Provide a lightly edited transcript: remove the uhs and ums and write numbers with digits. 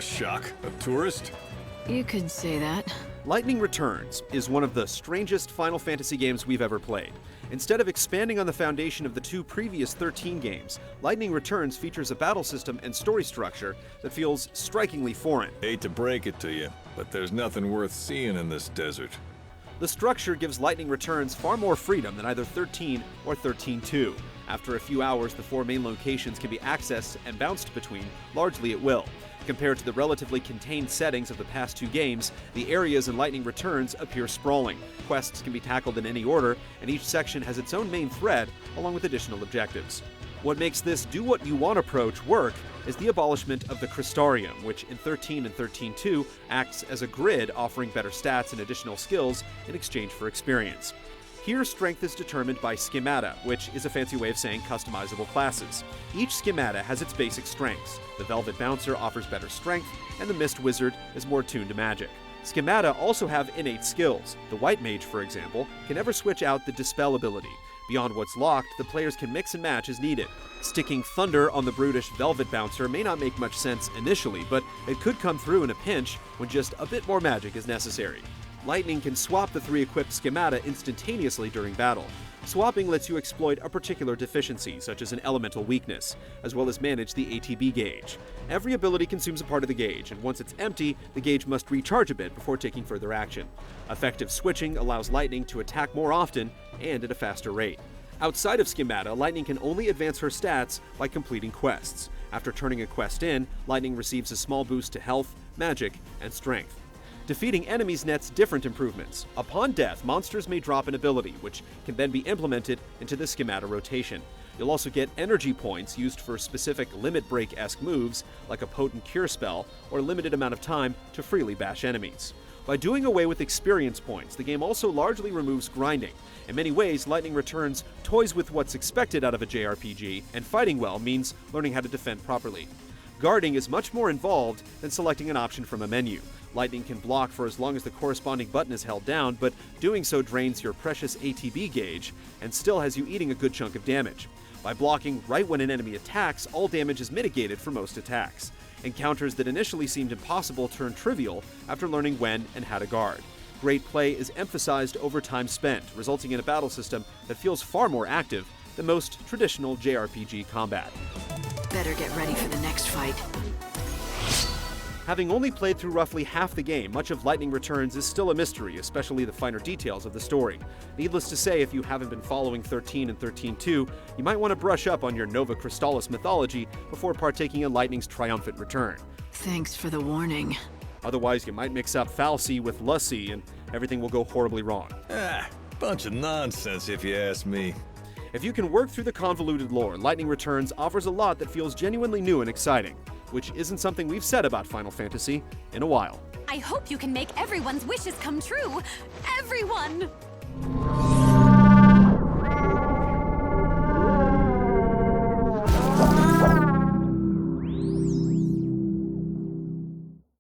shock. A tourist? You could say that. Lightning Returns is one of the strangest Final Fantasy games we've ever played. Instead of expanding on the foundation of the two previous 13 games, Lightning Returns features a battle system and story structure that feels strikingly foreign. Hate to break it to you, but there's nothing worth seeing in this desert. The structure gives Lightning Returns far more freedom than either 13 or 13-2. After a few hours, the four main locations can be accessed and bounced between, largely at will. Compared to the relatively contained settings of the past two games, the areas in Lightning Returns appear sprawling. Quests can be tackled in any order, and each section has its own main thread, along with additional objectives. What makes this do-what-you-want approach work is the abolishment of the Crystarium, which in 13 and 13-2 acts as a grid offering better stats and additional skills in exchange for experience. Here, strength is determined by schemata, which is a fancy way of saying customizable classes. Each schemata has its basic strengths. The Velvet Bouncer offers better strength, and the Mist Wizard is more tuned to magic. Schemata also have innate skills. The White Mage, for example, can never switch out the Dispel ability. Beyond what's locked, the players can mix and match as needed. Sticking Thunder on the brutish Velvet Bouncer may not make much sense initially, but it could come through in a pinch when just a bit more magic is necessary. Lightning can swap the three equipped schemata instantaneously during battle. Swapping lets you exploit a particular deficiency, such as an elemental weakness, as well as manage the ATB gauge. Every ability consumes a part of the gauge, and once it's empty, the gauge must recharge a bit before taking further action. Effective switching allows Lightning to attack more often and at a faster rate. Outside of schemata, Lightning can only advance her stats by completing quests. After turning a quest in, Lightning receives a small boost to health, magic, and strength. Defeating enemies nets different improvements. Upon death, monsters may drop an ability, which can then be implemented into the schemata rotation. You'll also get energy points used for specific Limit Break-esque moves, like a potent cure spell, or a limited amount of time to freely bash enemies. By doing away with experience points, the game also largely removes grinding. In many ways, Lightning Returns toys with what's expected out of a JRPG, and fighting well means learning how to defend properly. Guarding is much more involved than selecting an option from a menu. Lightning can block for as long as the corresponding button is held down, but doing so drains your precious ATB gauge and still has you eating a good chunk of damage. By blocking right when an enemy attacks, all damage is mitigated for most attacks. Encounters that initially seemed impossible turn trivial after learning when and how to guard. Great play is emphasized over time spent, resulting in a battle system that feels far more active than most traditional JRPG combat. Better get ready for the next fight. Having only played through roughly half the game, much of Lightning Returns is still a mystery, especially the finer details of the story. Needless to say, if you haven't been following 13 and 13-2, you might want to brush up on your Nova Crystallis mythology before partaking in Lightning's triumphant return. Thanks for the warning. Otherwise, you might mix up Falsey with Lussy, and everything will go horribly wrong. Bunch of nonsense if you ask me. If you can work through the convoluted lore, Lightning Returns offers a lot that feels genuinely new and exciting, which isn't something we've said about Final Fantasy in a while. I hope you can make everyone's wishes come true. Everyone!